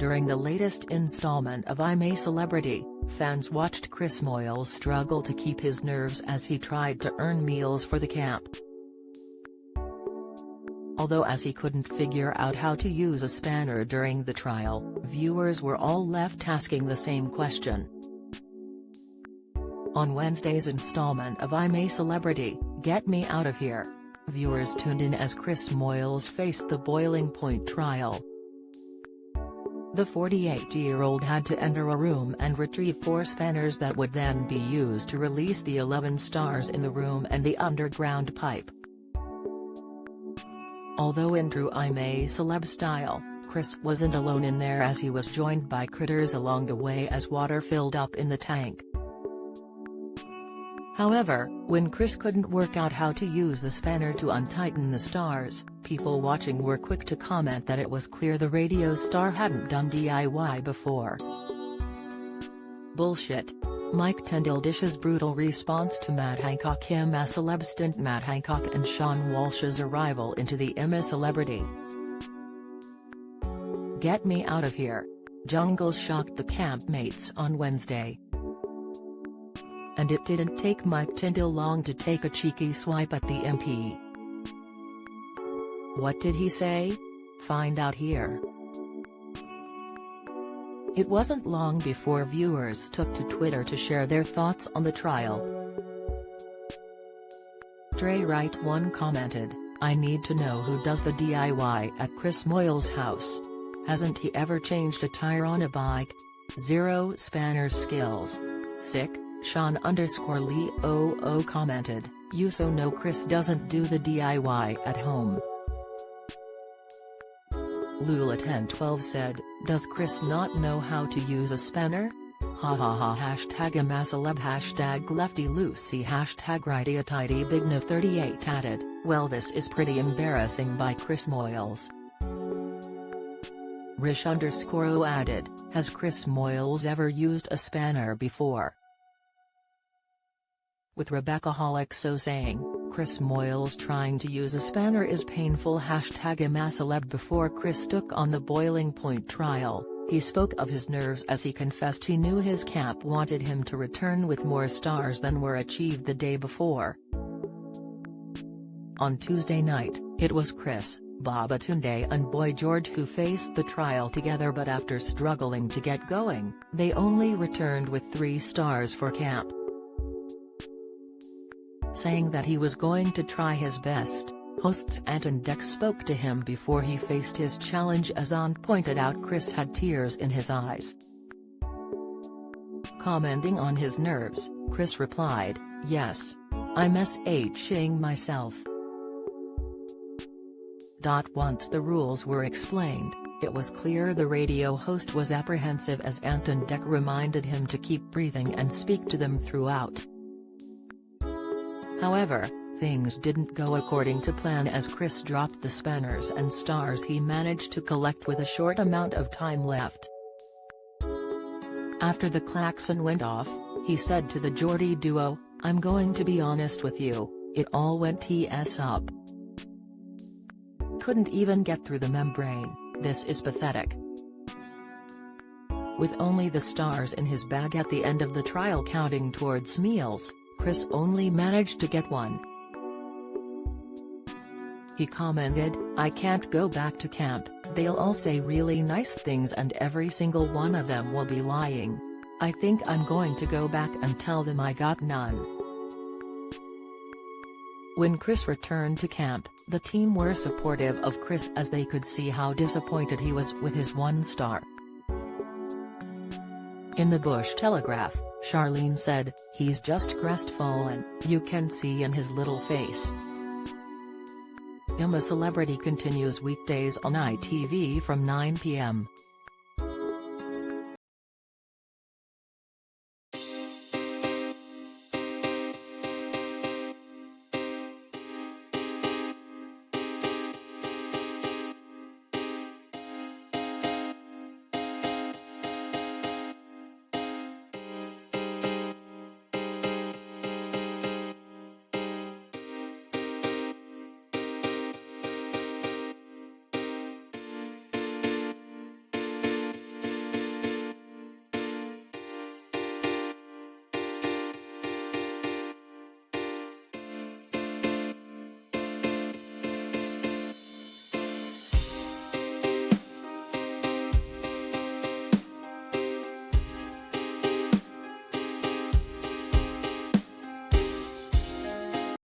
During the latest installment of I'm a Celebrity, fans watched Chris Moyles struggle to keep his nerves as he tried to earn meals for the camp. Although as he couldn't figure out how to use a spanner during the trial, viewers were all left asking the same question. On Wednesday's installment of I'm a Celebrity, Get Me Out of Here, viewers tuned in as Chris Moyles faced the boiling point trial. The 48-year-old had to enter a room and retrieve 4 spanners that would then be used to release the 11 stars in the room and the underground pipe. Although in true I'm a Celeb style, Chris wasn't alone in there as he was joined by critters along the way as water filled up in the tank. However, when Chris couldn't work out how to use the spanner to untighten the stars, people watching were quick to comment that it was clear the radio star hadn't done DIY before. Bullshit. Mike Tyndall dishes brutal response to Matt Hancock I'm a Celeb stint. Matt Hancock and Sean Walsh's arrival into the I'm a Celebrity. Get Me Out of Here. Jungle shocked the campmates on Wednesday. And it didn't take Mike Tyndall long to take a cheeky swipe at the MP. What did he say? Find out here. It wasn't long before viewers took to Twitter to share their thoughts on the trial. Dre Wright 1 commented, "I need to know who does the DIY at Chris Moyles' house. Hasn't he ever changed a tire on a bike? 0 spanner skills. Sick." Sean_Lee 00 commented, "You so know Chris doesn't do the DIY at home." Lula1012 said, "Does Chris not know how to use a spanner? Ha ha ha. I'm a Celeb. Lefty Lucy. RightYatidyBigNo38 added, "Well, this is pretty embarrassing by Chris Moyles." Rish_O added, "Has Chris Moyles ever used a spanner before?" With Rebecca_So saying, "Chris Moyles trying to use a spanner is painful." I'm a Celeb. Before Chris took on the boiling point trial, he spoke of his nerves as he confessed he knew his camp wanted him to return with more stars than were achieved the day before. On Tuesday night, it was Chris, Babatunde and Boy George who faced the trial together, but after struggling to get going, they only returned with 3 stars for camp. Saying that he was going to try his best, hosts Ant and Dec spoke to him before he faced his challenge. As Ant pointed out, Chris had tears in his eyes. Commenting on his nerves, Chris replied, "Yes. I'm shing myself." Once the rules were explained, it was clear the radio host was apprehensive as Ant and Dec reminded him to keep breathing and speak to them throughout. However, things didn't go according to plan as Chris dropped the spanners and stars he managed to collect with a short amount of time left. After the klaxon went off, he said to the Geordie duo, "I'm going to be honest with you, it all went TS up. Couldn't even get through the membrane, this is pathetic." With only the stars in his bag at the end of the trial counting towards meals, Chris only managed to get 1. He commented, "I can't go back to camp, they'll all say really nice things and every single one of them will be lying. I think I'm going to go back and tell them I got none." When Chris returned to camp, the team were supportive of Chris as they could see how disappointed he was with his 1 star. In the Bush Telegraph, Charlene said, "He's just crestfallen, you can see in his little face." I'm a Celebrity continues weekdays on ITV from 9 p.m.